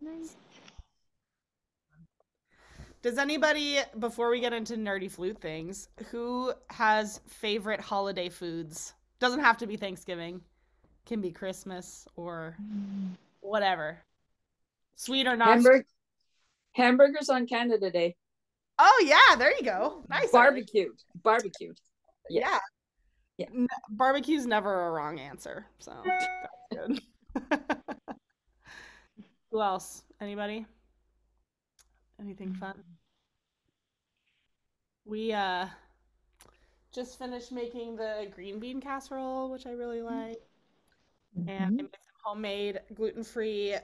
Nice. Does anybody, before we get into nerdy flute things, who has favorite holiday foods? Doesn't have to be Thanksgiving, can be Christmas or whatever. Sweet or not sweet. Hamburg hamburgers on Canada Day. Oh, yeah, there you go. Nice, Arlene. Barbecued. Barbecued. Yeah. Yeah. Yeah. Barbecue's never a wrong answer. So that's good. Who else? Anybody? Anything fun? We just finished making the green bean casserole, which I really like. And I Mhm. made some homemade gluten-free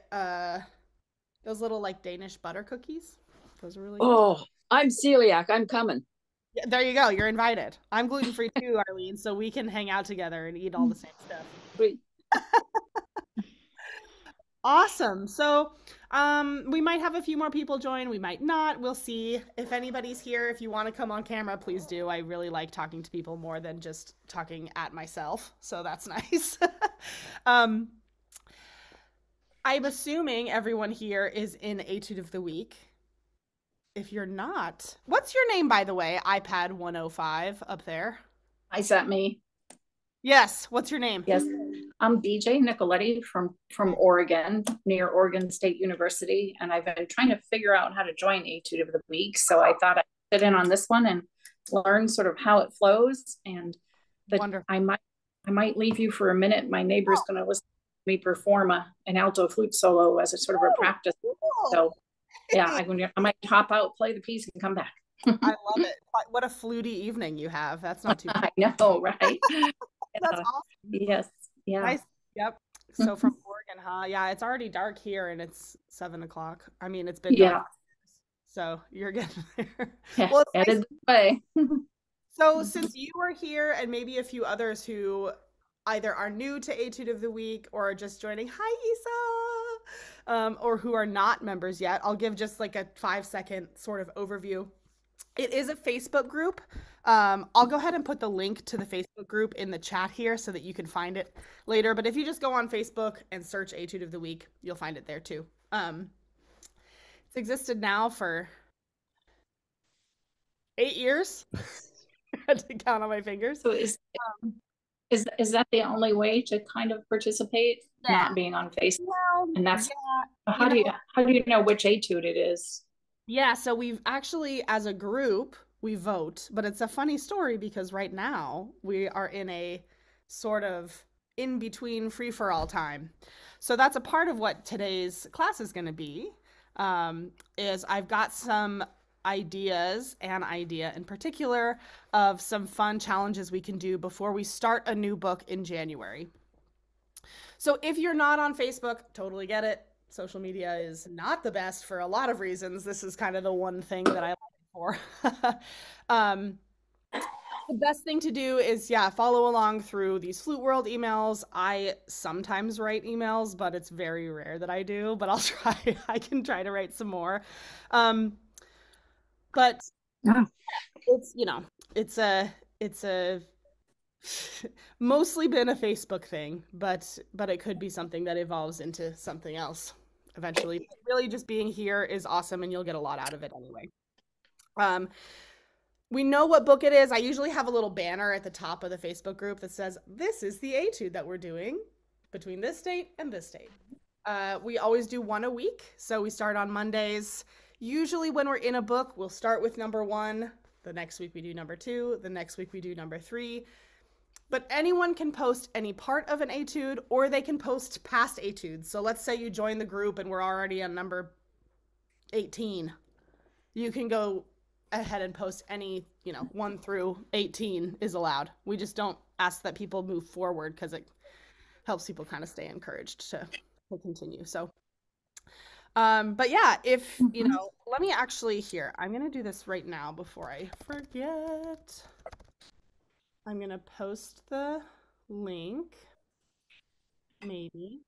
those little like Danish butter cookies. Those are really good. Oh, I'm celiac. I'm coming. Yeah, there you go. You're invited. I'm gluten-free too, Arlene, so we can hang out together and eat all the same stuff. Sweet. Awesome. So, we might have a few more people join. We might not. We'll see. If anybody's here, if you want to come on camera, please do. I really like talking to people more than just talking at myself. So that's nice. um, I'm assuming everyone here is in Etude of the Week. If you're not, what's your name, by the way? iPad 105 up there. Is that me? Yes. What's your name? Yes. I'm BJ Nicoletti from Oregon, near Oregon State University. And I've been trying to figure out how to join Etude of the Week. So I thought I'd sit in on this one and learn sort of how it flows. And Wonderful. I might leave you for a minute. My neighbor's going to listen to me perform an alto flute solo as a sort of a practice. So yeah, I might hop out, play the piece, and come back. I love it. What a fluty evening you have. That's not too bad. I know, right? That's awesome. Yes. Yeah. Nice. Yep. So from Oregon, huh? Yeah, it's already dark here and it's 7 o'clock. I mean, it's been dark. So you're getting there. Yeah, well, it's nice. Way. So since you were here and maybe a few others who either are new to Etude of the Week or are just joining, hi Isa, or who are not members yet, I'll give just like a 5-second sort of overview. It is a Facebook group. I'll go ahead and put the link to the Facebook group in the chat here so that you can find it later. But if you just go on Facebook and search Etude of the Week, you'll find it there too. It's existed now for 8 years. I had to count on my fingers. So is that the only way to kind of participate? Yeah. Not being on Facebook, and that's how do you know which Etude it is? Yeah, so we've actually, as a group, we vote, but it's a funny story because right now we are in a sort of in-between free-for-all time. So that's a part of what today's class is going to be, is I've got some ideas, an idea in particular, of some fun challenges we can do before we start a new book in January. So if you're not on Facebook, totally get it. Social media is not the best for a lot of reasons. This is kind of the one thing that I like it for. The best thing to do is, follow along through these Flute World emails. I sometimes write emails, but it's very rare that I do, but I'll try. I can try to write some more. But it's a mostly been a Facebook thing, but it could be something that evolves into something else eventually. Really just being here is awesome and you'll get a lot out of it anyway. We know what book it is. I usually have a little banner at the top of the Facebook group that says, this is the Etude that we're doing between this date and this date. We always do one a week. So we start on Mondays. Usually when we're in a book, we'll start with number 1. The next week we do number 2. The next week we do number 3. But anyone can post any part of an etude, or they can post past etudes. So let's say you join the group and we're already on number 18. You can go ahead and post any, 1 through 18 is allowed. We just don't ask that people move forward because it helps people kind of stay encouraged to continue. So, but yeah, if, let me actually here, I'm going to do this right now before I forget. I'm going to post the link. Maybe.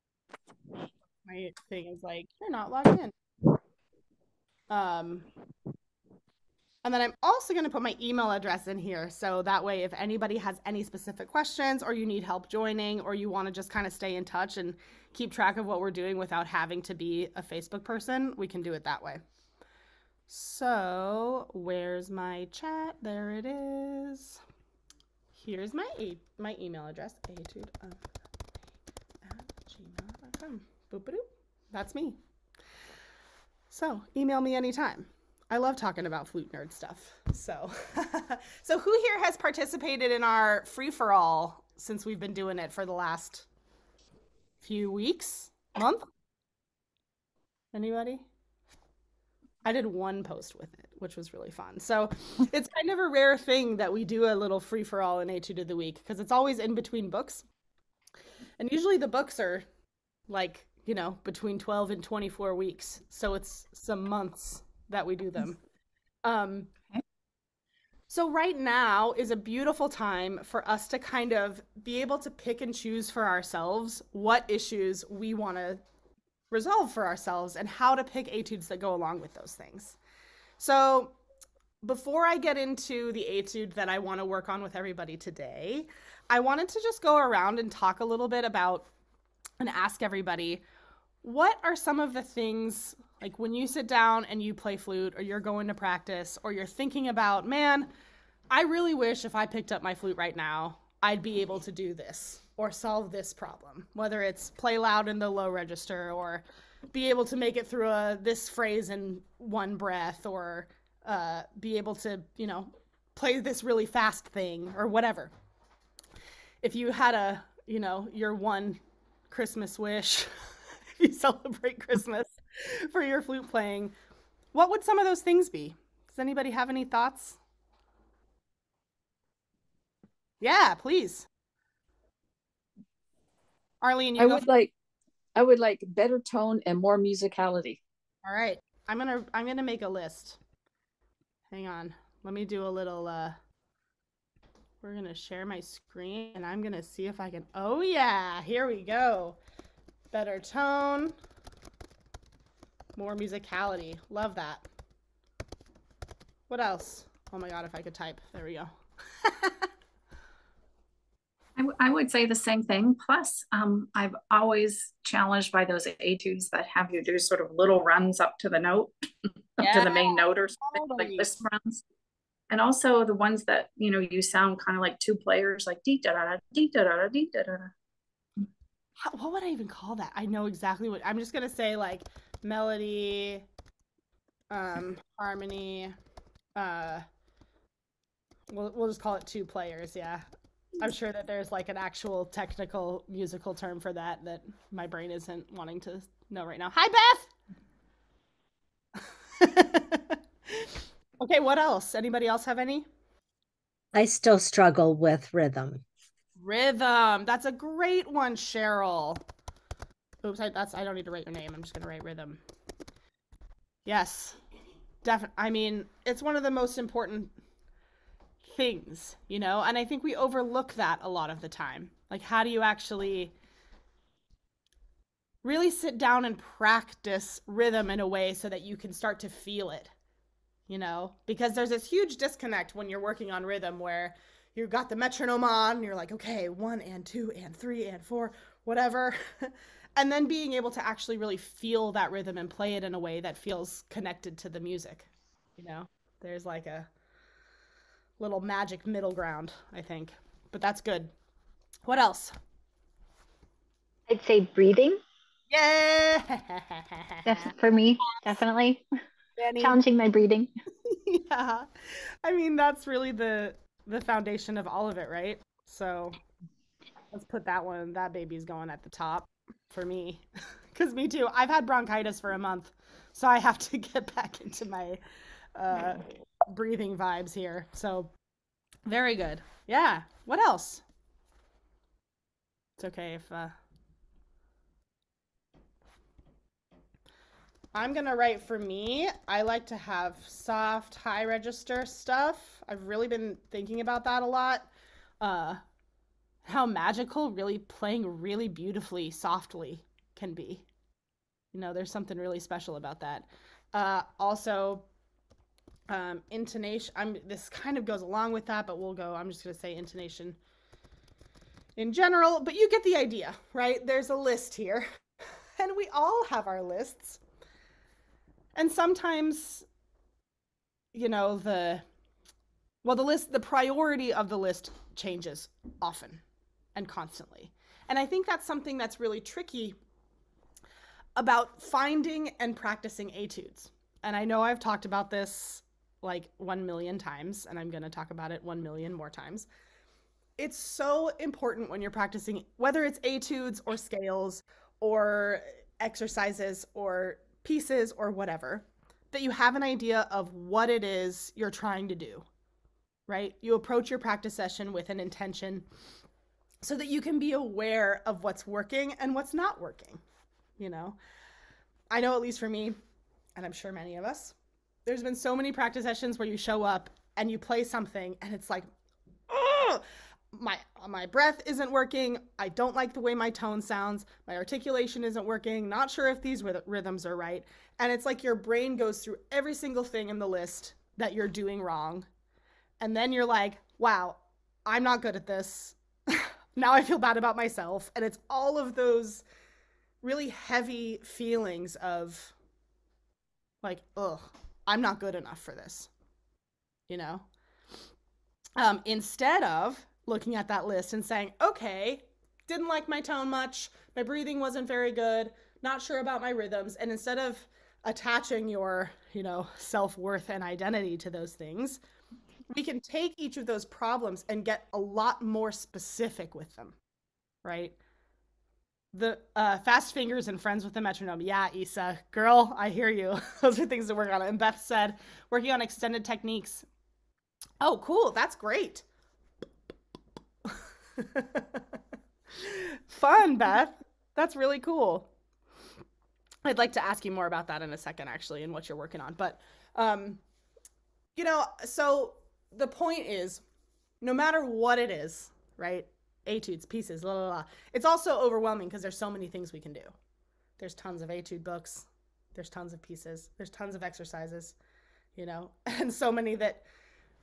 My thing is like, you're not logged in. And then I'm also going to put my email address in here. So that way, if anybody has any specific questions or you need help joining or you want to just kind of stay in touch and keep track of what we're doing without having to be a Facebook person, we can do it that way. So where's my chat? There it is. Here's my email address, etude@gmail.com. Boop-a-doo. That's me. So email me anytime. I love talking about flute nerd stuff. So, so who here has participated in our free-for-all since we've been doing it for the last few weeks, month? Anybody? I did one post with it, which was really fun. So it's kind of a rare thing that we do a little free-for-all in Etude of the Week because it's always in between books. And usually the books are like, you know, between 12 and 24 weeks. So it's some months that we do them. So right now is a beautiful time for us to kind of be able to pick and choose for ourselves what issues we want to resolve for ourselves and how to pick etudes that go along with those things. So before I get into the etude that I want to work on with everybody today, I wanted to just go around and talk a little bit about and ask everybody, what are some of the things, like when you sit down and you play flute or you're going to practice or you're thinking about, man, I really wish if I picked up my flute right now, I'd be able to do this or solve this problem, whether it's play loud in the low register or be able to make it through this phrase in one breath or be able to, you know, play this really fast thing or whatever. If you had you know, your one Christmas wish, if you celebrate Christmas for your flute playing, what would some of those things be? Does anybody have any thoughts? Yeah, please. Arlene, I would like better tone and more musicality. All right. I'm gonna make a list. Hang on. Let me do a little we're gonna share my screen and I'm gonna see if I can, oh yeah, here we go. Better tone, more musicality. Love that. What else? Oh my God, if I could type. There we go. I would say the same thing. Plus, I've always challenged by those etudes that have you do sort of little runs up to the note, up to the main note or something, totally. like wisp runs. And also the ones that, you know, you sound kind of like two players, like dee da da da dee da da da dee da da da. What would I even call that? I know exactly what I'm just gonna say, like melody, harmony. We'll just call it two players. Yeah, I'm sure that there's like an actual technical musical term for that my brain isn't wanting to know right now. Hi, Beth. Okay, what else? Anybody else have any? I still struggle with rhythm. Rhythm. That's a great one, Cheryl. Oops, I don't need to write your name. I'm just gonna write rhythm. Yes, definitely. I mean, it's one of the most important things, you know, and I think we overlook that a lot of the time. Like, how do you actually really sit down and practice rhythm in a way so that you can start to feel it, you know? Because there's this huge disconnect when you're working on rhythm where you've got the metronome on and you're like, okay, 1 and 2 and 3 and 4, whatever. And then being able to actually really feel that rhythm and play it in a way that feels connected to the music, you know? There's like a little magic middle ground, I think. But that's good. What else? I'd say breathing. Yeah. For me, definitely. Danny. Challenging my breathing. Yeah. I mean, that's really the foundation of all of it, right? So let's put that baby's going at the top for me. Because me too. I've had bronchitis for a month, so I have to get back into my breathing vibes here. So very good. Yeah. What else? It's okay if I'm gonna write for me. I like to have soft, high register stuff. I've really been thinking about that a lot. How magical really playing really beautifully, softly can be. You know, there's something really special about that. Also, Intonation, this kind of goes along with that, but I'm just going to say intonation in general, but you get the idea, right? There's a list here, and we all have our lists. And sometimes, the priority of the list changes often and constantly. And I think that's something that's really tricky about finding and practicing etudes. And I know I've talked about this like 1 million times, and I'm going to talk about it 1 million more times. It's so important when you're practicing, whether it's etudes or scales or exercises or pieces or whatever, that you have an idea of what it is you're trying to do, right? You approach your practice session with an intention so that you can be aware of what's working and what's not working. I know, at least for me, and I'm sure many of us, there's been so many practice sessions where you show up and you play something and it's like, oh, my breath isn't working. I don't like the way my tone sounds. My articulation isn't working. Not sure if these rhythms are right. And it's like your brain goes through every single thing in the list that you're doing wrong. And then you're like, wow, I'm not good at this. Now I feel bad about myself. And it's all of those really heavy feelings of like, ugh, I'm not good enough for this, instead of looking at that list and saying, okay, didn't like my tone much, my breathing wasn't very good, not sure about my rhythms. And instead of attaching your, self-worth and identity to those things, we can take each of those problems and get a lot more specific with them, right? The fast fingers and friends with the metronome. Yeah, Issa, girl, I hear you. Those are things to work on. And Beth said, working on extended techniques. Oh, cool. That's great. Fun, Beth. That's really cool. I'd like to ask you more about that in a second, actually, and what you're working on. But, so the point is, no matter what it is, right? Etudes, pieces, blah, blah, blah. It's also overwhelming because there's so many things we can do. There's tons of etude books. There's tons of pieces. There's tons of exercises, and so many that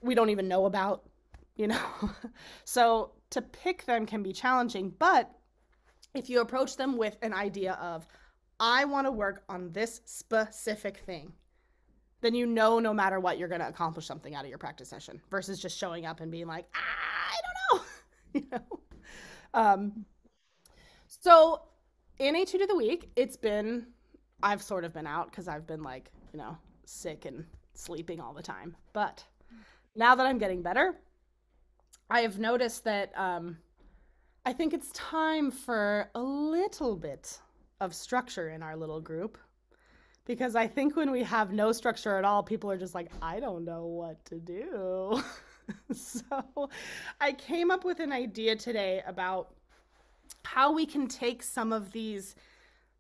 we don't even know about, So to pick them can be challenging, but if you approach them with an idea of, I want to work on this specific thing, then no matter what, you're going to accomplish something out of your practice session versus just showing up and being like, I don't know, So in Etude of the Week, I've sort of been out because I've been like, sick and sleeping all the time. But now that I'm getting better, I have noticed that I think it's time for a little bit of structure in our little group. Because I think when we have no structure at all, people are just like, I don't know what to do. So I came up with an idea today about how we can take some of these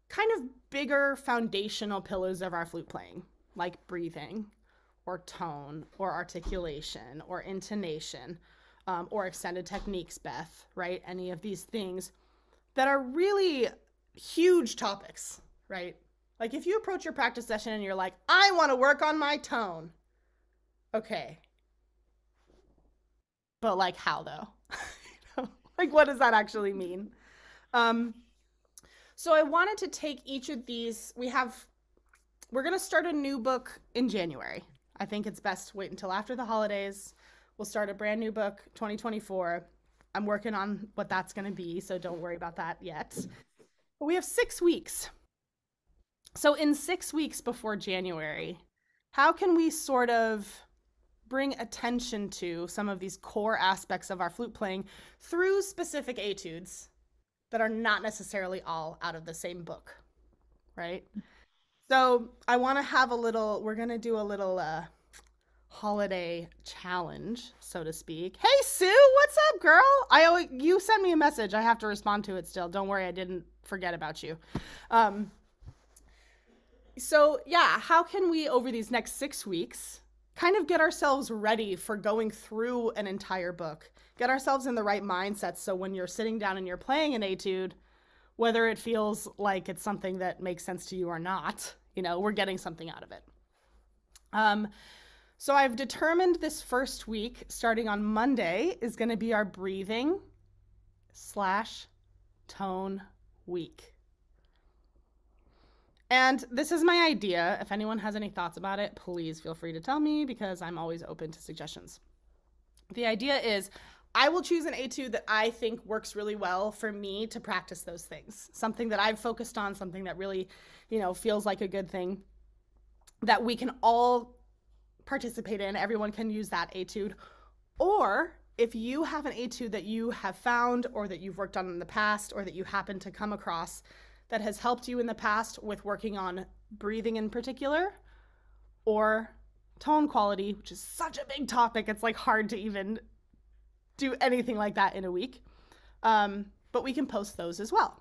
kind of bigger foundational pillars of our flute playing, like breathing or tone or articulation or intonation, or extended techniques, Beth, right? Any of these things that are really huge topics, right? Like if you approach your practice session and you're like, I want to work on my tone. Okay. But like how though? Like what does that actually mean? So I wanted to take each of these. We're going to start a new book in January. I think it's best to wait until after the holidays. We'll start a brand new book, 2024. I'm working on what that's going to be, so don't worry about that yet. But we have 6 weeks. So in 6 weeks before January, how can we sort of bring attention to some of these core aspects of our flute playing through specific etudes that are not necessarily all out of the same book, right? So I want to have we're going to do a little holiday challenge, so to speak. Hey, Sue, what's up, girl? You sent me a message. I have to respond to it still. Don't worry, I didn't forget about you. So yeah, how can we, over these next 6 weeks, kind of get ourselves ready for going through an entire book, get ourselves in the right mindset so when you're sitting down and you're playing an etude, whether it feels like it's something that makes sense to you or not, we're getting something out of it. So I've determined this first week, starting on Monday, is going to be our breathing / tone week. And this is my idea. If anyone has any thoughts about it, please feel free to tell me, because I'm always open to suggestions. The idea is I will choose an etude that I think works really well for me to practice those things. Something that I've focused on, something that really, feels like a good thing that we can all participate in. Everyone can use that etude. Or if you have an etude that you have found or that you've worked on in the past or that you happen to come across that has helped you in the past with working on breathing in particular or tone quality, which is such a big topic, it's like hard to even do anything like that in a week. But we can post those as well.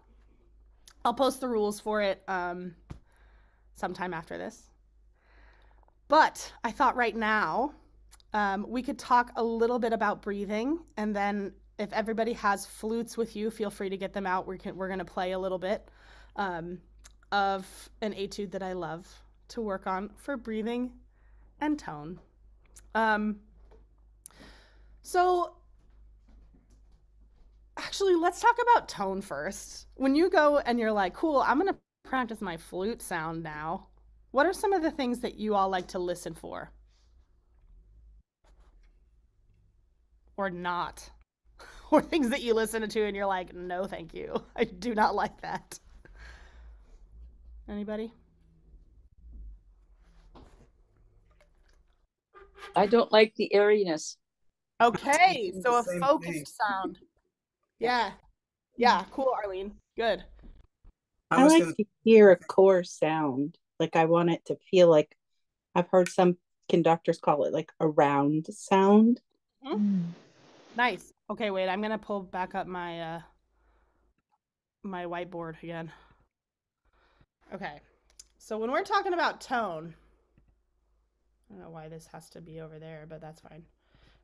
I'll post the rules for it sometime after this. But I thought right now we could talk a little bit about breathing, and then if everybody has flutes with you, feel free to get them out. We're going to play a little bit of an etude that I love to work on for breathing and tone. So actually, let's talk about tone first. When you go and you're like, cool, I'm going to practice my flute sound now, what are some of the things that you all like to listen for? Or not? Or things that you listen to and you're like, no, thank you. I do not like that. Anybody? I don't like the airiness. Okay, so a focused sound. Yeah. Yeah, cool, Arlene. Good. I like to hear a core sound. Like I want it to feel like, I've heard some conductors call it like a round sound. Nice. Okay, wait, I'm gonna pull back up my my whiteboard again. Okay, so when we're talking about tone, I don't know why this has to be over there, but that's fine.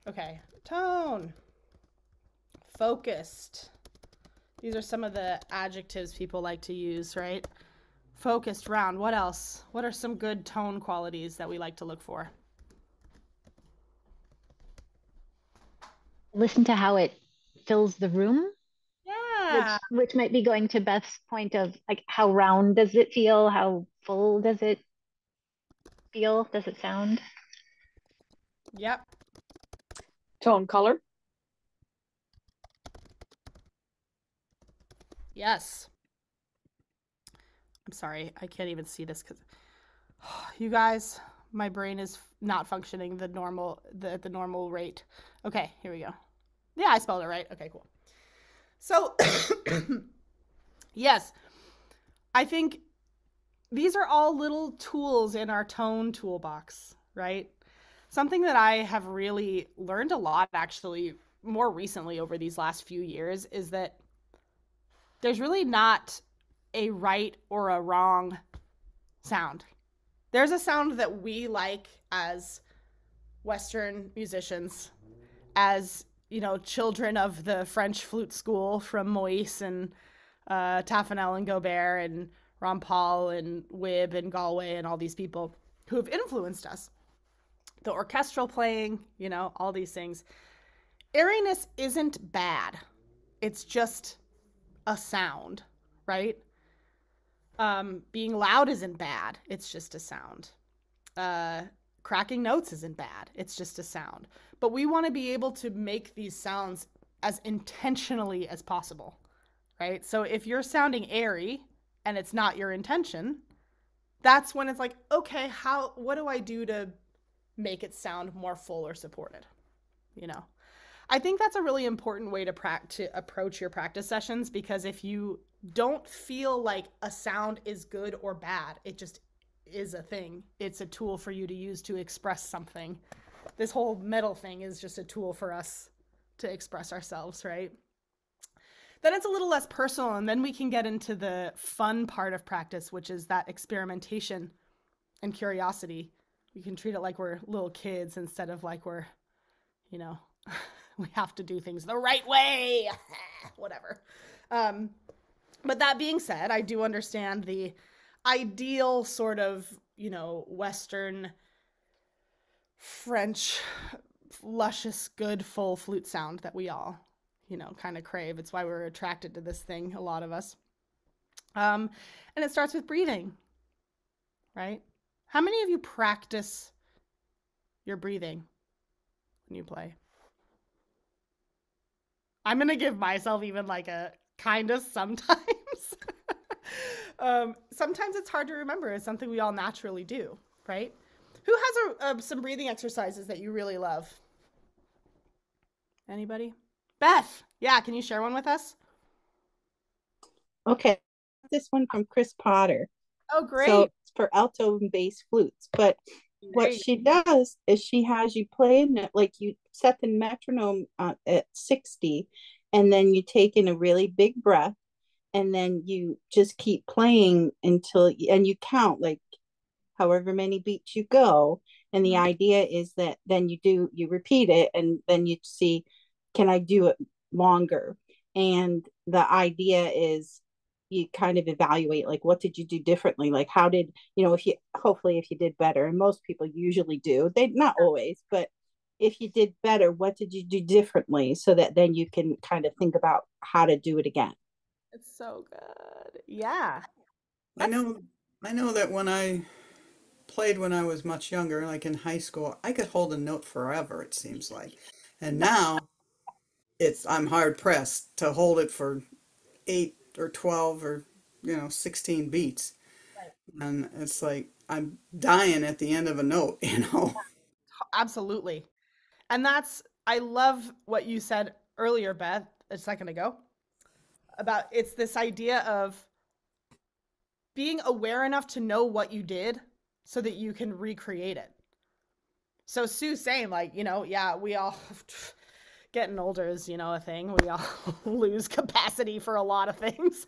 Okay, tone, focused. These are some of the adjectives people like to use, right? Focused, round. What else? What are some good tone qualities that we like to look for? Listen to how it fills the room. Yeah. Which might be going to Beth's point of like, how round does it feel? How full does it feel? Does it sound? Yep. Tone color. Yes. I'm sorry, I can't even see this because you guys, my brain is not functioning at the normal rate. Okay, here we go. Yeah, I spelled it right. Okay, cool. So, yes, I think these are all little tools in our tone toolbox, right? Something that I have really learned a lot, actually, more recently over these last few years, is that there's really not a right or a wrong sound. There's a sound that we like as Western musicians, as, children of the French flute school from Moïse and Taffanel and Gobert and Ron Paul and Wibb and Galway and all these people who have influenced us. The orchestral playing, all these things. Airiness isn't bad. It's just a sound, right? Being loud isn't bad. It's just a sound. Cracking notes isn't bad. It's just a sound. But we want to be able to make these sounds as intentionally as possible, right? So if you're sounding airy and it's not your intention, that's when it's like, okay, what do I do to make it sound more full or supported? I think that's a really important way to approach your practice sessions, because if you don't feel like a sound is good or bad, it just is a thing. It's a tool for you to use to express something. This whole metal thing is just a tool for us to express ourselves, right? Then it's a little less personal, and then we can get into the fun part of practice, which is that experimentation and curiosity. We can treat it like we're little kids instead of like we're, we have to do things the right way, whatever. But that being said, I do understand the ideal sort of, Western French, luscious, good, full flute sound that we all, you know, kind of crave. It's why we're attracted to this thing, a lot of us. And it starts with breathing, right? How many of you practice your breathing when you play? I'm going to give myself even like a kind of sometimes. Sometimes it's hard to remember. It's something we all naturally do, right? Who has some breathing exercises that you really love? Anybody? Beth, yeah, can you share one with us? Okay, this one from Chris Potter. Oh, great. So it's for alto and bass flutes. But what she does is she has you play in it, like you set the metronome at 60, and then you take in a really big breath, and then you just keep playing until, and you count like however many beats you go. And the idea is that then you repeat it, and then you see, can I do it longer? And the idea is you kind of evaluate, like, what did you do differently? Like, how did, hopefully if you did better, and most people usually do, they not always, but if you did better, what did you do differently? So that then you can kind of think about how to do it again. It's so good. Yeah. I know that when I played when I was much younger, like in high school, I could hold a note forever, it seems like. And now I'm hard pressed to hold it for 8 or 12 or 16 beats. Right. And it's like I'm dying at the end of a note, Absolutely. And I love what you said earlier, Beth, a second ago, about it's this idea of being aware enough to know what you did so that you can recreate it. So Sue's saying, like, yeah, we all getting older is, a thing. We all lose capacity for a lot of things.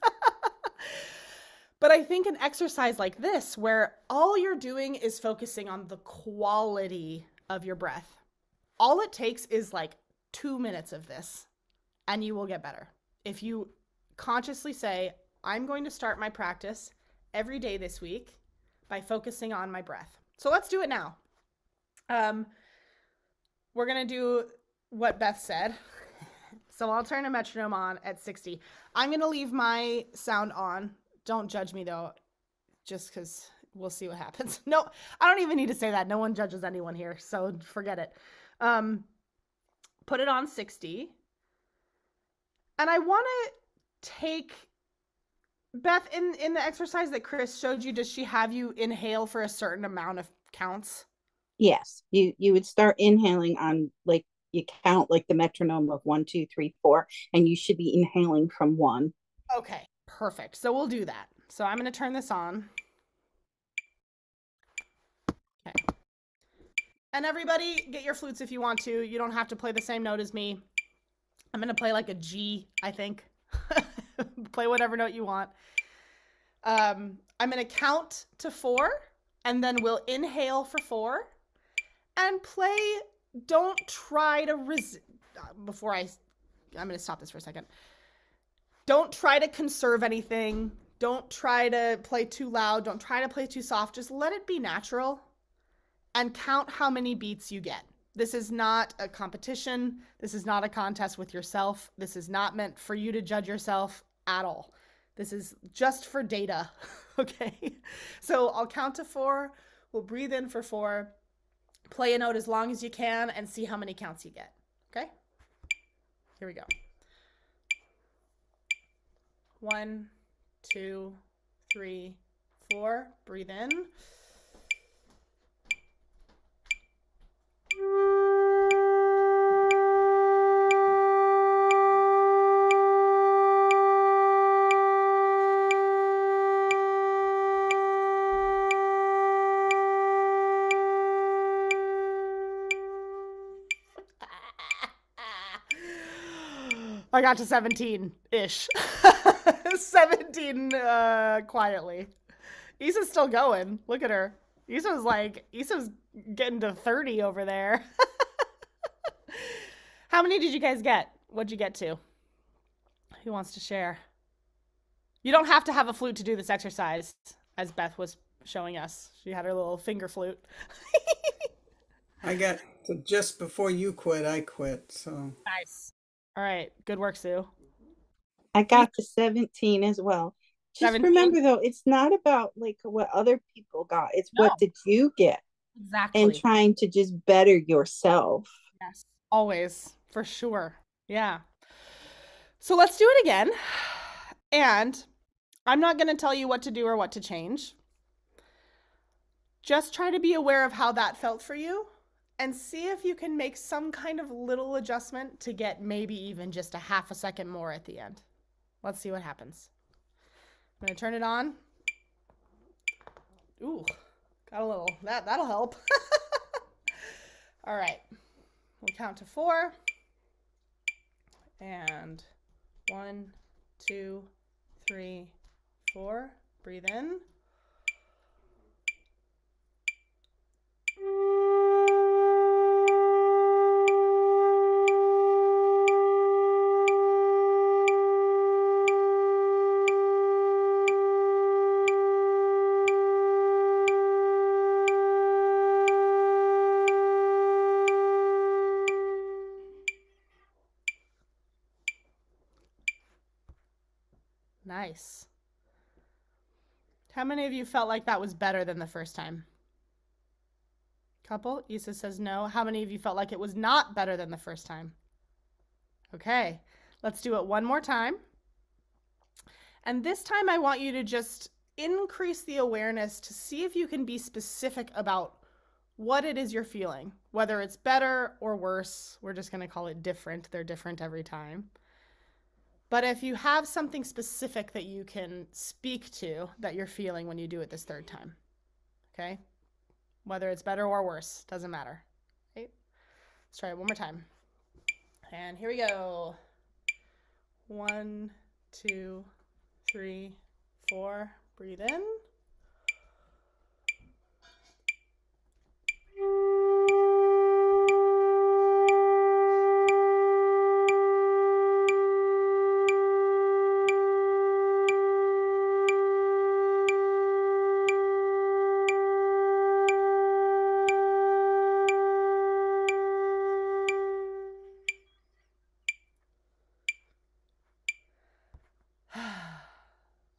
But I think an exercise like this, where all you're doing is focusing on the quality of your breath, all it takes is like 2 minutes of this, and you will get better. If you consciously say, I'm going to start my practice every day this week by focusing on my breath. So let's do it now. We're going to do what Beth said. So I'll turn a metronome on at 60. I'm going to leave my sound on. Don't judge me though, just because we'll see what happens. No, I don't even need to say that. No one judges anyone here, so forget it. Put it on 60. And I want to take, Beth, in the exercise that Chris showed you, does she have you inhale for a certain amount of counts? Yes, you would start inhaling on, like, you count like the metronome of 1, 2, 3, 4, and you should be inhaling from 1. Okay, perfect. So we'll do that. So I'm going to turn this on. Okay. And everybody, get your flutes if you want to. You don't have to play the same note as me. I'm going to play like a G, I think. Play whatever note you want. I'm going to count to 4, and then we'll inhale for 4 and play. Don't try to resist. I'm going to stop this for a second. Don't try to conserve anything. Don't try to play too loud. Don't try to play too soft. Just let it be natural and count how many beats you get. This is not a competition. This is not a contest with yourself. This is not meant for you to judge yourself at all. This is just for data, okay? So I'll count to 4. We'll breathe in for 4. Play a note as long as you can and see how many counts you get, okay? Here we go. 1, 2, 3, 4. Breathe in. I got to 17-ish. 17 quietly. Issa's still going. Look at her. Issa's getting to 30 over there. How many did you guys get? What'd you get to? Who wants to share? You don't have to have a flute to do this exercise, as Beth was showing us. She had her little finger flute. I got to just before you quit, I quit. So Nice. All right. Good work, Sue. I got to 17 as well. Just 17? remember though, it's not about like what other people got. It's No. what did you get? Exactly. And trying to just better yourself. Yes. Always. For sure. Yeah. So let's do it again. And I'm not going to tell you what to do or what to change. Just try to be aware of how that felt for you and see if you can make some kind of little adjustment to get maybe even just a half a second more at the end. Let's see what happens. I'm going to turn it on. Ooh, got a little, that'll help. All right. We'll count to 4. And 1, 2, 3, 4. Breathe in. Nice. How many of you felt like that was better than the first time? Couple. Isa says no. How many of you felt like it was not better than the first time? Okay, let's do it one more time. And this time I want you to just increase the awareness to see if you can be specific about what it is you're feeling, whether it's better or worse. We're just going to call it different. They're different every time. But if you have something specific that you can speak to that you're feeling when you do it this third time, okay? Whether it's better or worse, doesn't matter. Okay? Let's try it one more time. And here we go. 1, 2, 3, 4. Breathe in.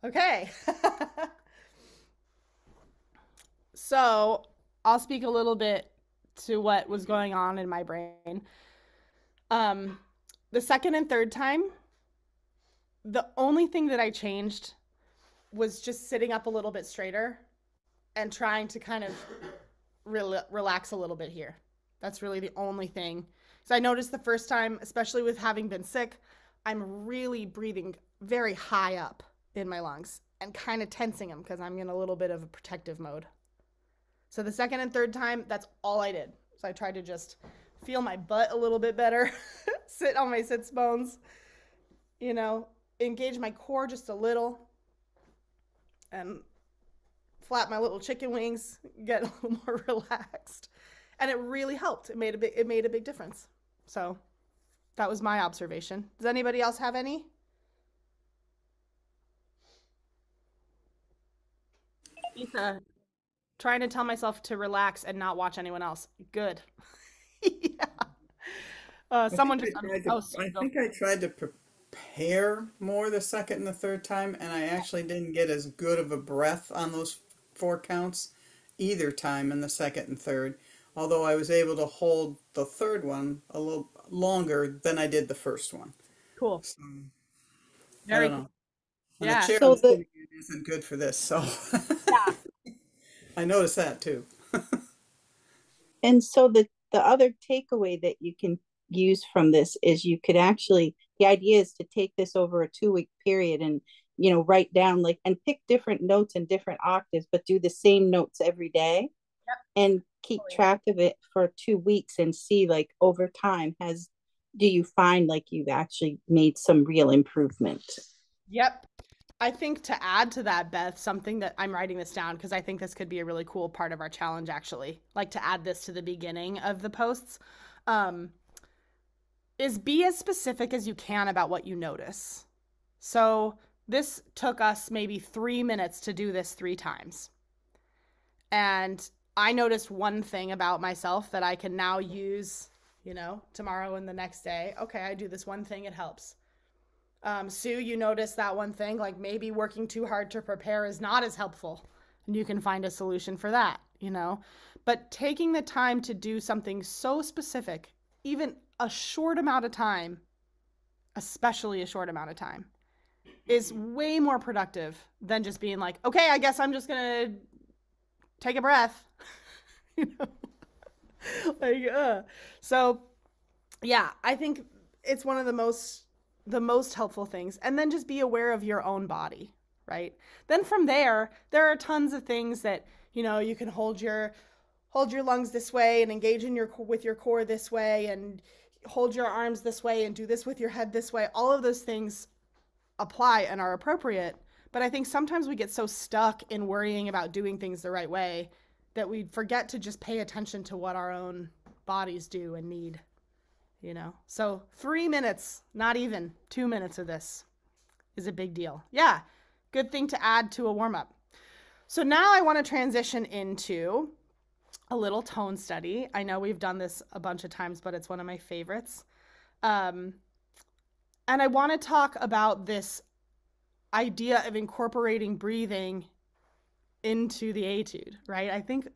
Okay. So I'll speak a little bit to what was going on in my brain. The second and third time, the only thing that I changed was just sitting up a little bit straighter and trying to kind of relax a little bit here. That's really the only thing. So I noticed the first time, especially with having been sick, I'm really breathing very high up in my lungs and kind of tensing them because I'm in a little bit of a protective mode. So the second and third time, that's all I did. So I tried to just feel my butt a little bit better, sit on my sits bones, you know, engage my core just a little, and flap my little chicken wings, get a little more relaxed. And it really helped. It made a big difference. So that was my observation. Does anybody else have any? Lisa, trying to tell myself to relax and not watch anyone else. Good. Yeah. Someone just. I think I tried to prepare more the second and the third time, and I actually didn't get as good of a breath on those 4 counts either time in the second and third. Although I was able to hold the third one a little longer than I did the first one. Cool. So, Very I don't know. cool. And Yeah. the chair So I'm sitting in isn't good for this, so Yeah. I noticed that too. And so the other takeaway that you can use from this is you could actually, the idea is to take this over a 2-week period and, you know, write down like, and pick different notes and different octaves, but do the same notes every day. Yep. And keep track of it for 2 weeks and see like over time do you find like you've actually made some real improvement? Yep. I think to add to that, Beth, something that I'm writing this down because I think this could be a really cool part of our challenge, actually, like to add this to the beginning of the posts, is be as specific as you can about what you notice. So this took us maybe 3 minutes to do this 3 times. And I noticed one thing about myself that I can now use, you know, tomorrow and the next day. Okay, I do this one thing, it helps. Sue, you notice that one thing, like maybe working too hard to prepare is not as helpful, and you can find a solution for that, you know. But taking the time to do something so specific, even a short amount of time, especially a short amount of time, is way more productive than just being like, okay, I guess I'm just gonna take a breath. You know, like, so yeah, I think it's one of the most helpful things. And then just be aware of your own body, right? Then from there are tons of things that, you know, you can hold your lungs this way and engage in with your core this way, and hold your arms this way and do this with your head this way. All of those things apply and are appropriate. But I think sometimes we get so stuck in worrying about doing things the right way that we forget to just pay attention to what our own bodies do and need, you know? So 3 minutes, not even 2 minutes of this is a big deal. Yeah, good thing to add to a warm-up. So now I want to transition into a little tone study. I know we've done this a bunch of times, but it's one of my favorites. And I want to talk about this idea of incorporating breathing into the etude, right? I think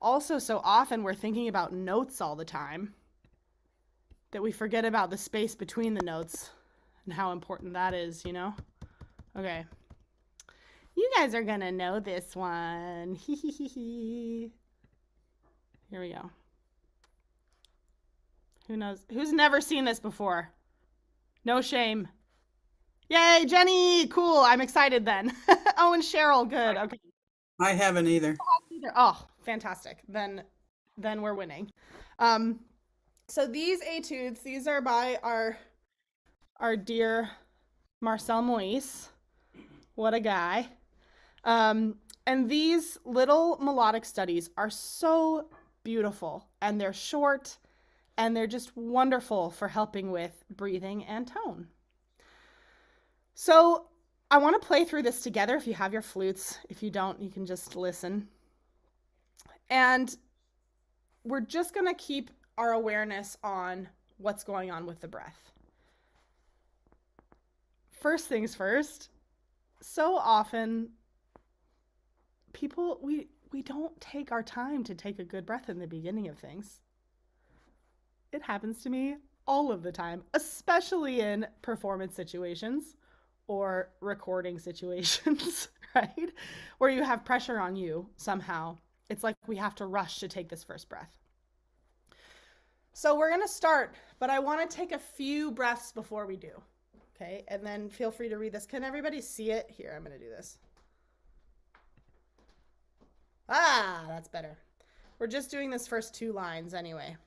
also so often we're thinking about notes all the time that we forget about the space between the notes and how important that is, you know? Okay. You guys are gonna know this one. Here we go. Who knows? Who's never seen this before? No shame. Yay, Jenny! Cool. I'm excited then. Oh, and Cheryl. Good. Okay. I haven't either. Oh, fantastic. Then we're winning. So these etudes, these are by our dear Marcel Moise. What a guy. And these little melodic studies are so beautiful, and they're short, and they're just wonderful for helping with breathing and tone. So I want to play through this together if you have your flutes. If you don't, you can just listen. And we're just going to keep our awareness on what's going on with the breath. First things first, so often people, we don't take our time to take a good breath in the beginning of things. It happens to me all of the time, especially in performance situations or recording situations, right? Where you have pressure on you somehow. It's like we have to rush to take this first breath. So we're going to start, but I want to take a few breaths before we do. Okay, and then feel free to read this. Can everybody see it? Here, I'm going to do this. Ah, that's better. We're just doing this first 2 lines anyway.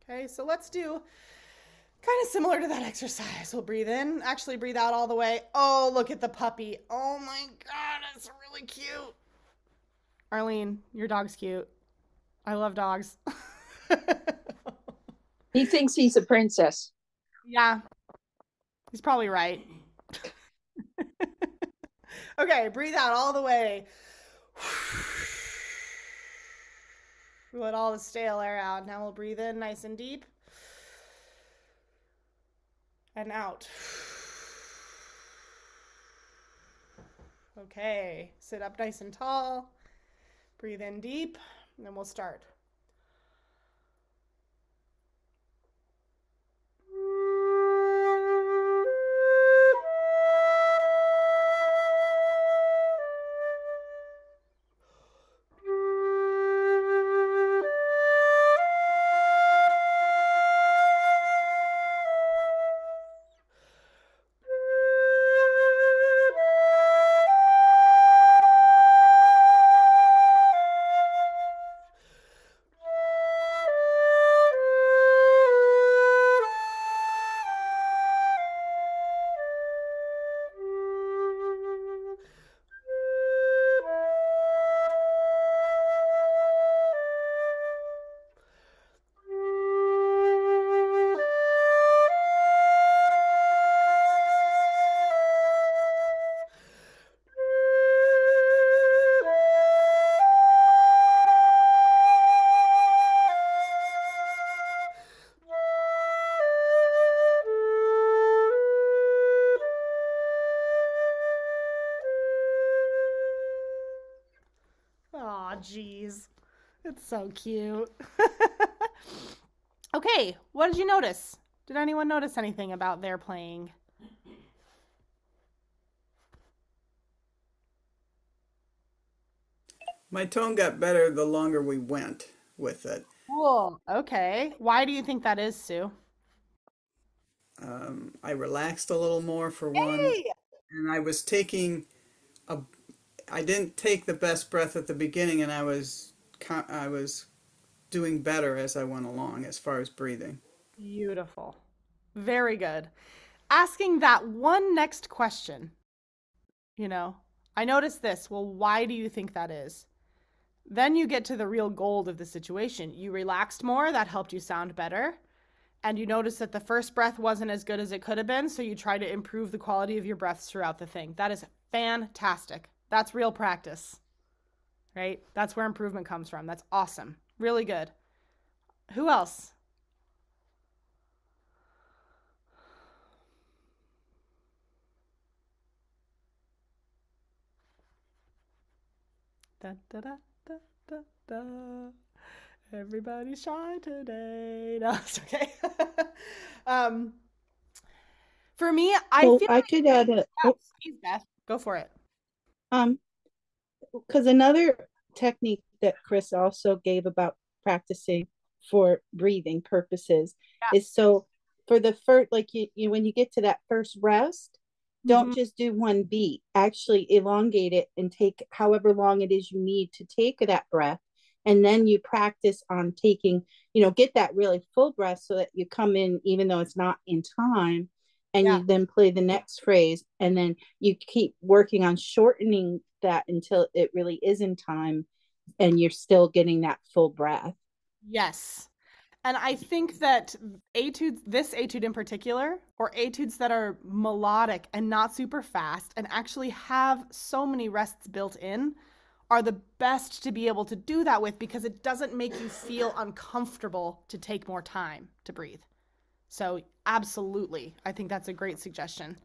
Okay, so let's do kind of similar to that exercise. We'll breathe in, actually breathe out all the way. Oh, look at the puppy. Oh my God, it's really cute. Arlene, your dog's cute. I love dogs. He thinks he's a princess. Yeah, he's probably right. Okay, breathe out all the way. Let all the stale air out. Now we'll breathe in nice and deep. And out. Okay, sit up nice and tall. Breathe in deep, and then we'll start. geez. It's so cute. Okay, what did you notice? Did anyone notice anything about their playing? My tone got better the longer we went with it. Cool. Okay. Why do you think that is, Sue? I relaxed a little more for one, Hey! and a, I didn't take the best breath at the beginning, and I was doing better as I went along as far as breathing. Beautiful. Very good. Asking that one next question, I noticed this. Well, why do you think that is? Then you get to the real gold of the situation. You relaxed more, that helped you sound better. And you notice that the first breath wasn't as good as it could have been, so you try to improve the quality of your breaths throughout the thing. That is fantastic. That's real practice, right? That's where improvement comes from. That's awesome. Really good. Who else? Da, da, da, da, da, da. Everybody's shy today. No, it's okay. For me, I So feel I like, could add please, Beth, go for it. because another technique that Chris also gave about practicing for breathing purposes is so for the first, like you when you get to that first rest, don't just do one beat. Actually elongate it and take however long it is you need to take that breath. And then you practice on taking, get that really full breath so that you come in, even though it's not in time, and you then play the next phrase. And then you keep working on shortening that until it really is in time and you're still getting that full breath. Yes. And I think that etudes, this etude in particular, or etudes that are melodic and not super fast and actually have so many rests built in, are the best to be able to do that with because it doesn't make you feel uncomfortable to take more time to breathe. So absolutely, I think that's a great suggestion.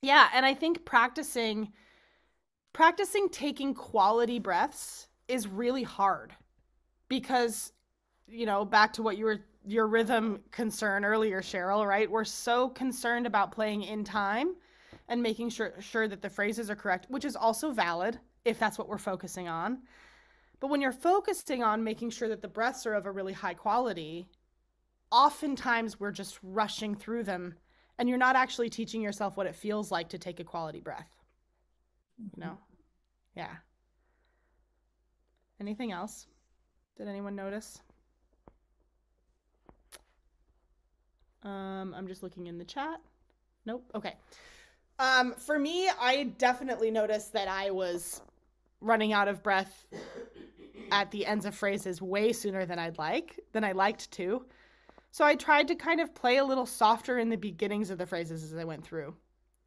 Yeah, and I think practicing taking quality breaths is really hard because, back to what your rhythm concern earlier, Cheryl, right? We're so concerned about playing in time and making sure that the phrases are correct, which is also valid if that's what we're focusing on. But when you're focusing on making sure that the breaths are of a really high quality, oftentimes we're just rushing through them and you're not actually teaching yourself what it feels like to take a quality breath. Yeah. Anything else? Did anyone notice? I'm just looking in the chat. Nope. Okay. For me, I definitely noticed that I was running out of breath at the ends of phrases way sooner than I liked to. So I tried to kind of play a little softer in the beginnings of the phrases as I went through,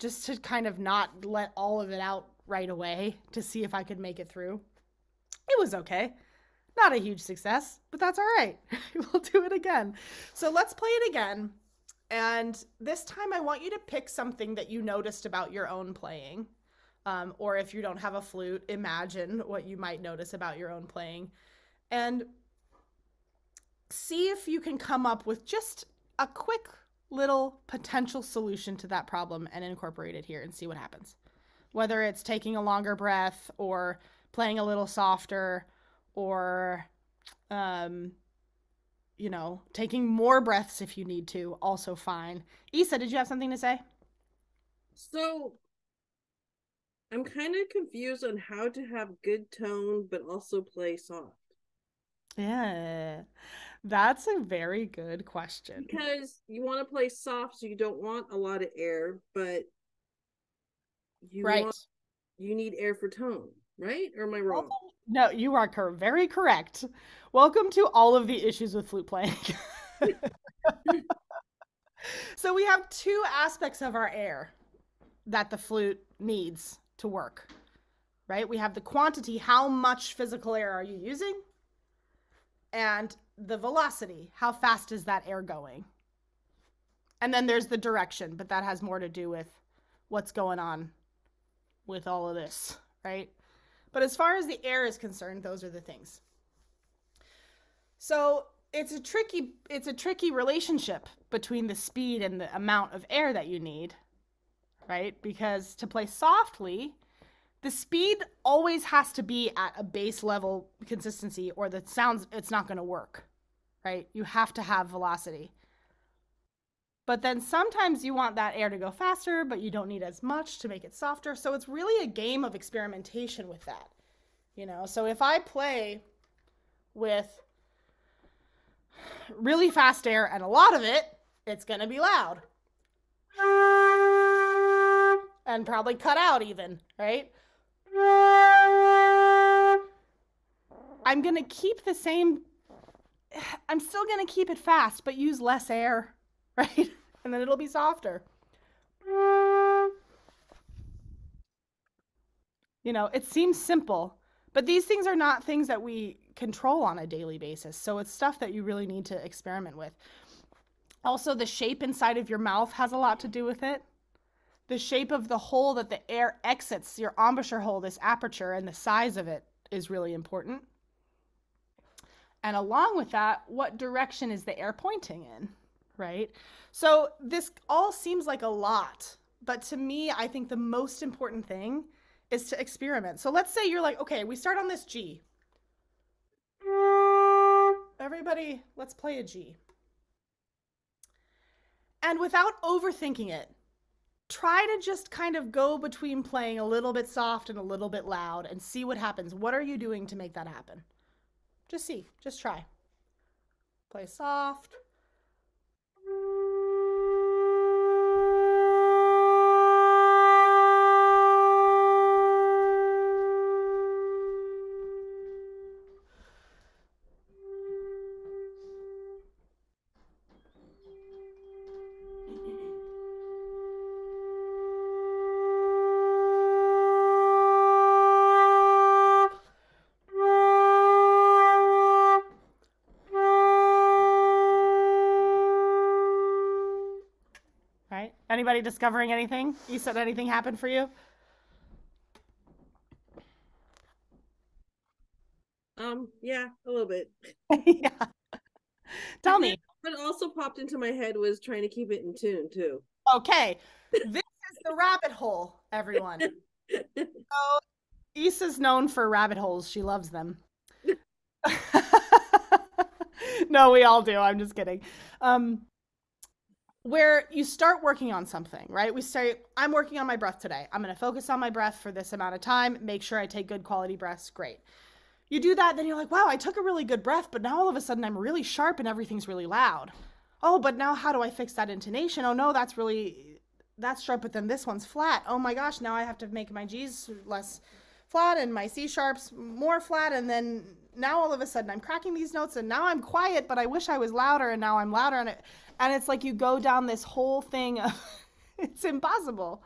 just to kind of not let all of it out right away to see if I could make it through. It was okay. Not a huge success, but that's all right. We'll do it again. So let's play it again. And this time I want you to pick something that you noticed about your own playing. Or if you don't have a flute, imagine what you might notice about your own playing. And see if you can come up with just a quick little potential solution to that problem and incorporate it here and see what happens. Whether it's taking a longer breath or playing a little softer or, taking more breaths if you need to, also fine. Issa, did you have something to say? So I'm kind of confused on how to have good tone, but also play soft. Yeah, that's a very good question. Because you want to play soft, so you don't want a lot of air, but you need air for tone, right? Or am I wrong? No, you are very correct. Welcome to all of the issues with flute playing. So we have two aspects of our air that the flute needs to work, right? We have the quantity, how much physical air are you using? And the velocity, how fast is that air going? And then there's the direction, but that has more to do with what's going on with all of this, right? But as far as the air is concerned, those are the things. So it's a tricky relationship between the speed and the amount of air that you need, right? Because to play softly, the speed always has to be at a base level consistency, or it's not going to work, right? You have to have velocity. But then sometimes you want that air to go faster, but you don't need as much to make it softer. So it's really a game of experimentation with that, you know? So if I play with really fast air and a lot of it, it's going to be loud. And probably cut out even, right? I'm going to keep the same, I'm still going to keep it fast, but use less air, right? And then it'll be softer. You know, it seems simple, but these things are not things that we control on a daily basis. So it's stuff that you really need to experiment with. Also, the shape inside of your mouth has a lot to do with it. The shape of the hole that the air exits, your embouchure hole, this aperture, and the size of it is really important. And along with that, what direction is the air pointing in, right? So this all seems like a lot, but to me, I think the most important thing is to experiment. So let's say you're like, okay, we start on this G. Everybody, let's play a G. And without overthinking it, try to just kind of go between playing a little bit soft and a little bit loud and see what happens. What are you doing to make that happen? Just see, just try. Play soft. Anybody discovering anything? You said anything happened for you? Yeah, a little bit. Yeah. Tell me. What also popped into my head was trying to keep it in tune too. Okay. This is the rabbit hole, everyone. So Issa's known for rabbit holes. She loves them. No, we all do. I'm just kidding. Where you start working on something, right? We say, I'm working on my breath today. I'm going to focus on my breath for this amount of time, make sure I take good quality breaths. Great. You do that, then you're like, wow, I took a really good breath, but now all of a sudden I'm really sharp and everything's really loud. Oh, but now how do I fix that intonation? Oh no, that's sharp, but then this one's flat. Oh my gosh, now I have to make my G's less flat and my C sharps more flat. And then now all of a sudden I'm cracking these notes and now I'm quiet, but I wish I was louder and now I'm louder. And it's like you go down this whole thing of it's impossible,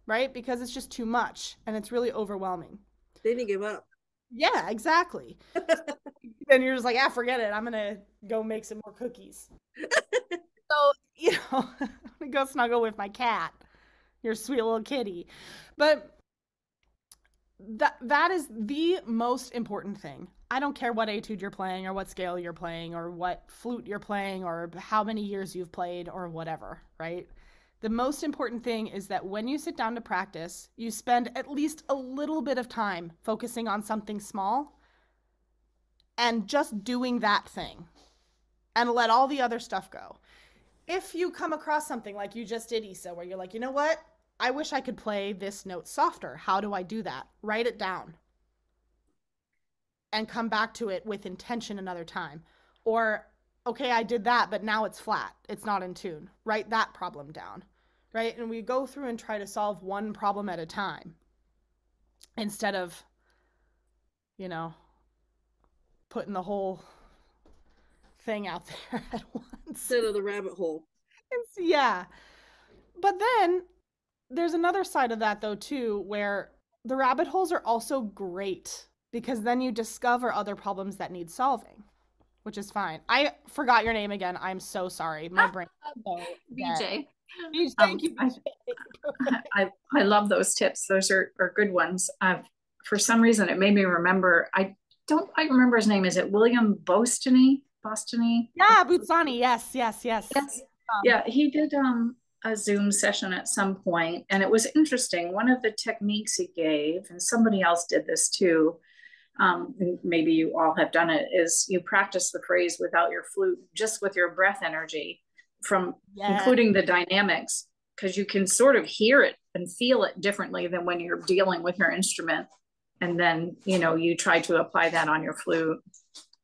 right? Because it's just too much and it's really overwhelming. Then you give up. Yeah, exactly. Then you're just like, forget it. I'm going to go make some more cookies. So, you know, I'm going to go snuggle with my cat, your sweet little kitty. But that is the most important thing. I don't care what etude you're playing or what scale you're playing or what flute you're playing or how many years you've played or whatever, right? The most important thing is that when you sit down to practice, you spend at least a little bit of time focusing on something small and just doing that thing and let all the other stuff go. If you come across something like you just did, Issa, where you're like, you know what? I wish I could play this note softer. How do I do that? Write it down and come back to it with intention another time. Or, okay, I did that, but now it's flat. It's not in tune. Write that problem down, right? And we go through and try to solve one problem at a time instead of, you know, putting the whole thing out there at once. Instead of the rabbit hole. Yeah. But then there's another side of that, though, too, where the rabbit holes are also great because then you discover other problems that need solving, which is fine. I forgot your name again. I'm so sorry. My brain. BJ. Thank you. I love those tips. Those are good ones. for some reason, it made me remember, I don't quite remember his name. Is it William Bostony? Bostony? Yeah, Butsani. Yes, yes, yes. Yes. Yeah, he did a Zoom session at some point, and it was interesting. One of the techniques he gave, and somebody else did this too, maybe you all have done it, is you practice the phrase without your flute, just with your breath energy, from including the dynamics, because you can sort of hear it and feel it differently than when you're dealing with your instrument. And then, you know, you try to apply that on your flute.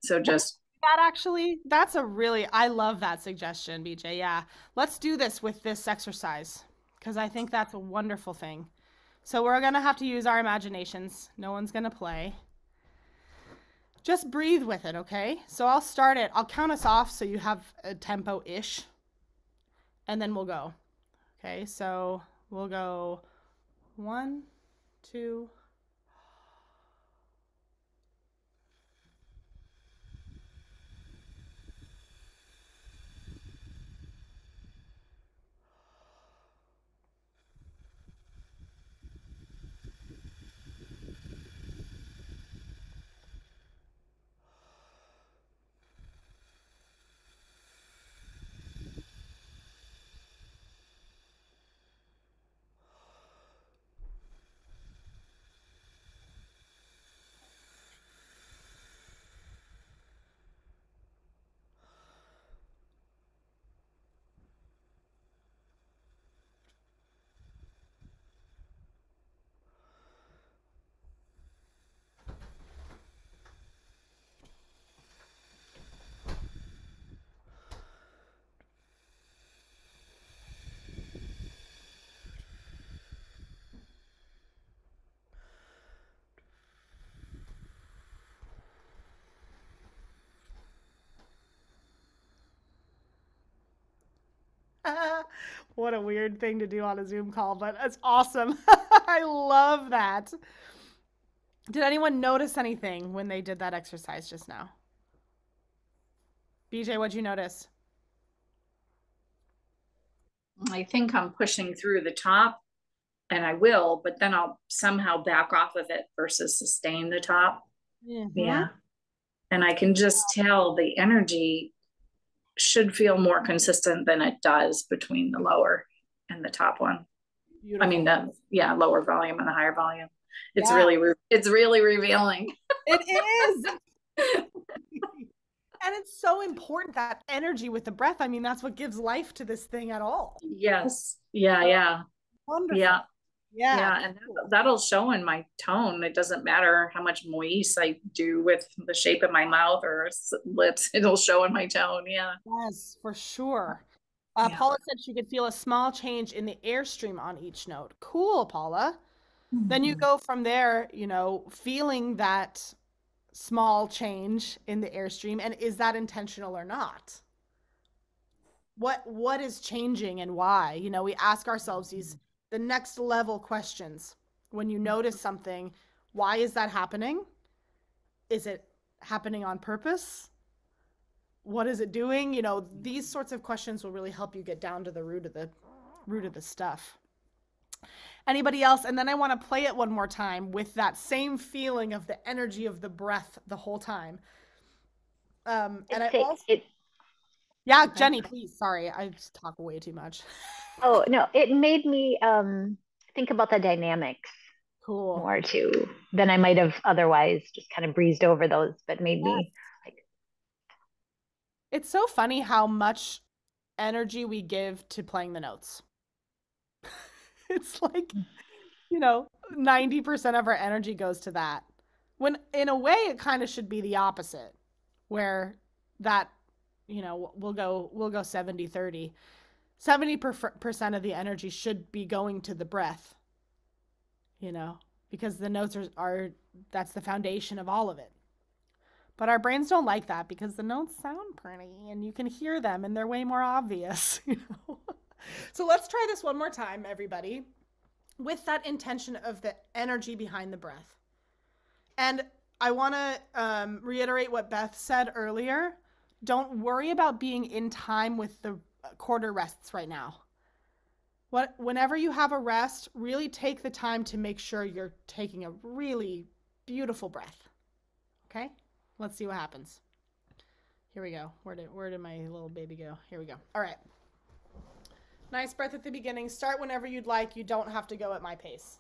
So just that actually, that's a really, I love that suggestion, BJ. Yeah. Let's do this with this exercise because I think that's a wonderful thing. So we're going to have to use our imaginations. No one's going to play. Just breathe with it, okay? So I'll start it. I'll count us off so you have a tempo-ish. And then we'll go. Okay, so we'll go 1, 2. What a weird thing to do on a Zoom call, but it's awesome. I love that. Did anyone notice anything when they did that exercise just now? BJ, what'd you notice? I think I'm pushing through the top, and I will, but then I'll somehow back off of it versus sustain the top. Yeah. And I can just tell the energy should feel more consistent than it does between the lower and the top one. Beautiful. I mean, the lower volume and the higher volume. It's really revealing. It is. And it's so important, that energy with the breath. I mean, that's what gives life to this thing at all. Yes. Yeah. Wonderful. Yeah. And that'll show in my tone. It doesn't matter how much moise I do with the shape of my mouth or lips. It'll show in my tone. Yeah. Yes, for sure. Paula said she could feel a small change in the airstream on each note. Cool, Paula. Mm-hmm. Then you go from there, you know, feeling that small change in the airstream, and is that intentional or not? What is changing and why? You know, we ask ourselves the next level questions. When you notice something, why is that happening? Is it happening on purpose? What is it doing? You know, these sorts of questions will really help you get down to the root of the stuff. Anybody else? And then I want to play it one more time with that same feeling of the energy of the breath the whole time. Jenny, please. Sorry, I just talk way too much. Oh, no, it made me think about the dynamics more too than I might have otherwise just kind of breezed over those, but made me like. It's so funny how much energy we give to playing the notes. It's like, you know, 90% of our energy goes to that. When in a way it kind of should be the opposite, where that, you know, we'll go 70-30. 70% of the energy should be going to the breath, you know, because the notes are that's the foundation of all of it. But our brains don't like that because the notes sound pretty and you can hear them and they're way more obvious, you know. So let's try this one more time, everybody, with that intention of the energy behind the breath. And I want to reiterate what Beth said earlier. Don't worry about being in time with the quarter rests right now. Whenever you have a rest, really take the time to make sure you're taking a really beautiful breath. Okay? Let's see what happens. Here we go. Where did my little baby go? Here we go. All right. Nice breath at the beginning. Start whenever you'd like. You don't have to go at my pace.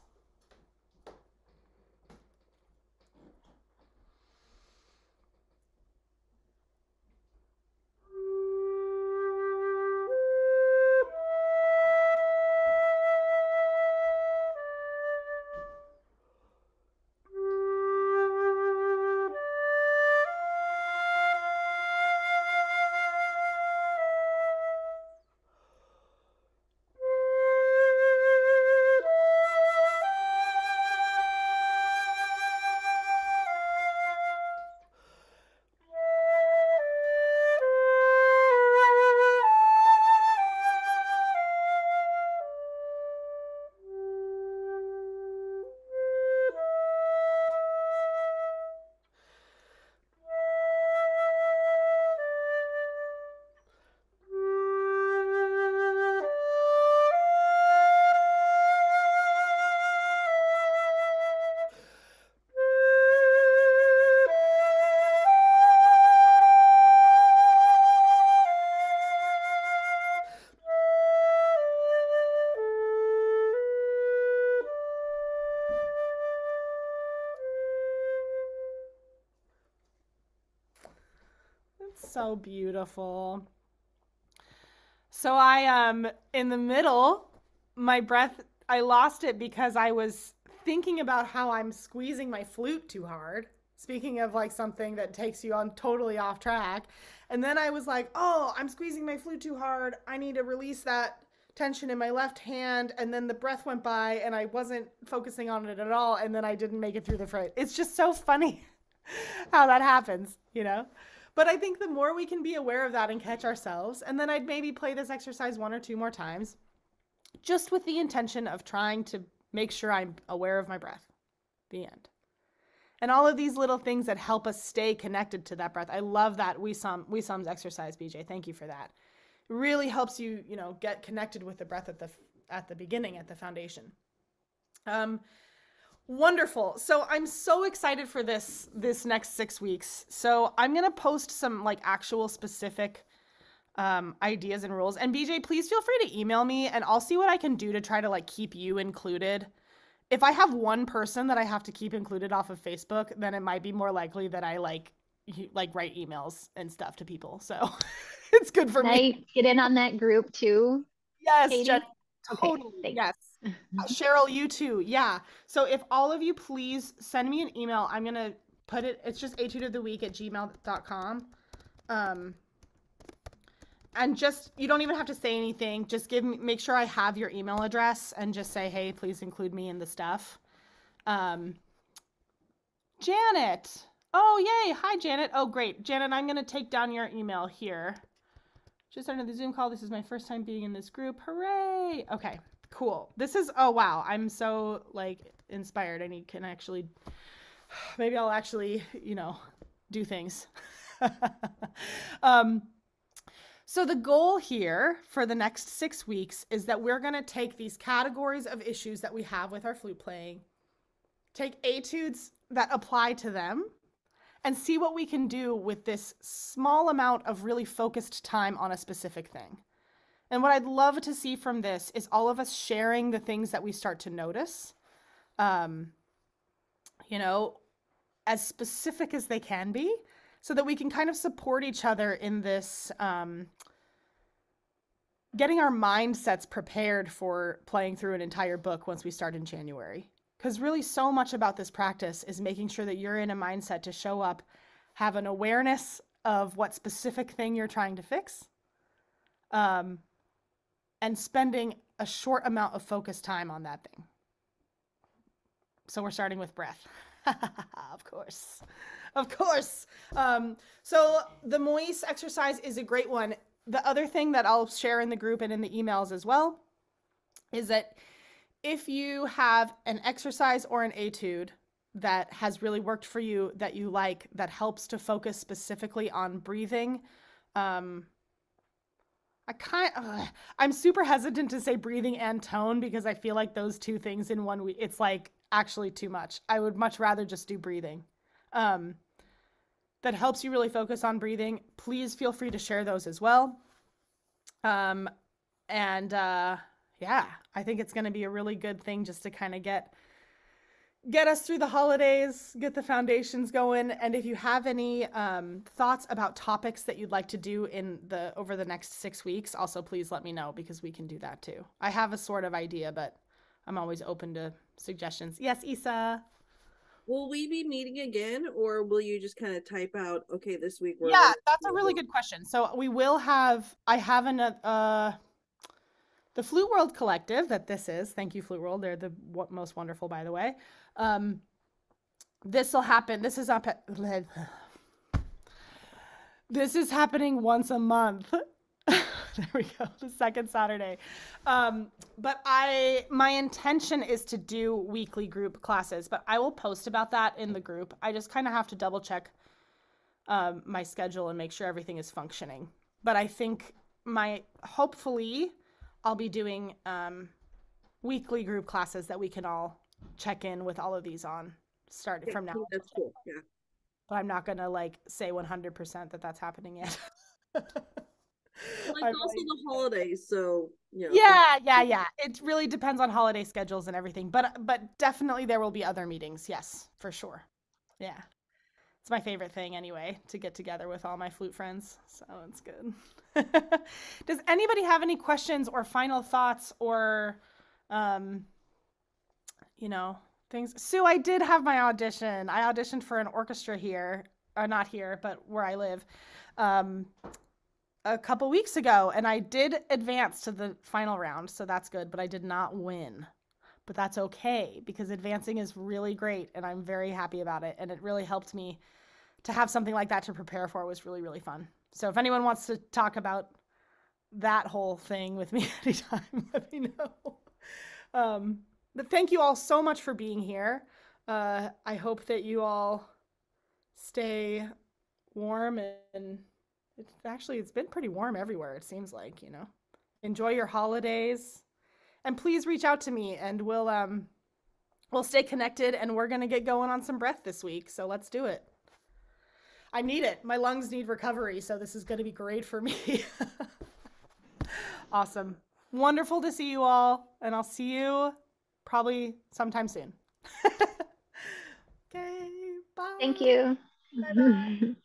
So beautiful. So I in the middle, my breath, I lost it because I was thinking about how I'm squeezing my flute too hard. Speaking of like something that takes you on totally off track. And then I was like, oh, I'm squeezing my flute too hard. I need to release that tension in my left hand. And then the breath went by and I wasn't focusing on it at all. And then I didn't make it through the phrase. It's just so funny how that happens, you know? But I think the more we can be aware of that and catch ourselves, and then I'd maybe play this exercise 1 or 2 more times, just with the intention of trying to make sure I'm aware of my breath. The end. And all of these little things that help us stay connected to that breath. I love that we sums exercise, BJ. Thank you for that. It really helps you, get connected with the breath at the beginning, at the foundation. Wonderful. So I'm so excited for this next 6 weeks. So I'm going to post some like actual specific ideas and rules. And BJ, please feel free to email me and I'll see what I can do to try to like keep you included. If I have one person that I have to keep included off of Facebook, then it might be more likely that I like write emails and stuff to people. So it's good for me. I get in on that group too? Yes, Katy? Jen, totally. Okay, Yes. Cheryl, you too. Yeah. So if all of you please send me an email, I'm going to put it, it's just etudeoftheweek@gmail.com. And just, you don't even have to say anything. Just make sure I have your email address and just say, hey, please include me in the stuff. Janet. Oh, yay. Hi, Janet. Oh, great. Janet, I'm going to take down your email here. Just started the Zoom call. This is my first time being in this group. Hooray. Okay. Cool. This is, oh, wow. I'm so inspired. Can actually, maybe I'll actually, do things. So the goal here for the next 6 weeks is that we're going to take these categories of issues that we have with our flute playing, take etudes that apply to them, and see what we can do with this small amount of really focused time on a specific thing. And what I'd love to see from this is all of us sharing the things that we start to notice, as specific as they can be, so that we can kind of support each other in this, getting our mindsets prepared for playing through an entire book once we start in January. Because really so much about this practice is making sure that you're in a mindset to show up, have an awareness of what specific thing you're trying to fix, and spending a short amount of focused time on that thing. So we're starting with breath. Of course. So the Moise exercise is a great one. The other thing that I'll share in the group and in the emails as well is that if you have an exercise or an etude that has really worked for you, that you like, that helps to focus specifically on breathing, I'm super hesitant to say breathing and tone because I feel like those two things in 1 week, it's like actually too much. I would much rather just do breathing. That helps you really focus on breathing. Please feel free to share those as well. Yeah, I think it's going to be a really good thing just to kind of get us through the holidays, get the foundations going. And if you have any thoughts about topics that you'd like to do over the next 6 weeks, also please let me know because we can do that too. I have a sort of idea, but I'm always open to suggestions. Yes, Isa. Will we be meeting again, or will you just kind of type out, okay, this week we're that's a really good question. So we will have, I have the Flute World Collective that this is. Thank you, Flute World. They're the most wonderful, by the way. This will happen. This is happening once a month. There we go. The second Saturday. But my intention is to do weekly group classes, but I will post about that in the group. I just kind of have to double check my schedule and make sure everything is functioning. But I think hopefully I'll be doing weekly group classes that we can all check in with all of these on starting from now. That's cool. Yeah. But I'm not going to say 100% that that's happening yet. Well, it's also the holidays, so Yeah. It really depends on holiday schedules and everything, but definitely there will be other meetings. Yes, for sure. Yeah, it's my favorite thing anyway to get together with all my flute friends, so it's good. Does anybody have any questions or final thoughts or, things? Sue, I did have my audition. I auditioned for an orchestra here, or not here, but where I live. A couple weeks ago, and I did advance to the final round, so that's good, but I did not win. But that's okay, because advancing is really great, and I'm very happy about it, and it really helped me to have something like that to prepare for. It was really, really fun. So if anyone wants to talk about that whole thing with me anytime, let me know. But thank you all so much for being here. I hope that you all stay warm and it's been pretty warm everywhere, it seems like, Enjoy your holidays. And please reach out to me and we'll stay connected, and we're going to get going on some breath this week. So let's do it. I need it. My lungs need recovery, so this is going to be great for me. Awesome. Wonderful to see you all, and I'll see you probably sometime soon. Okay, bye. Thank you. Bye-bye.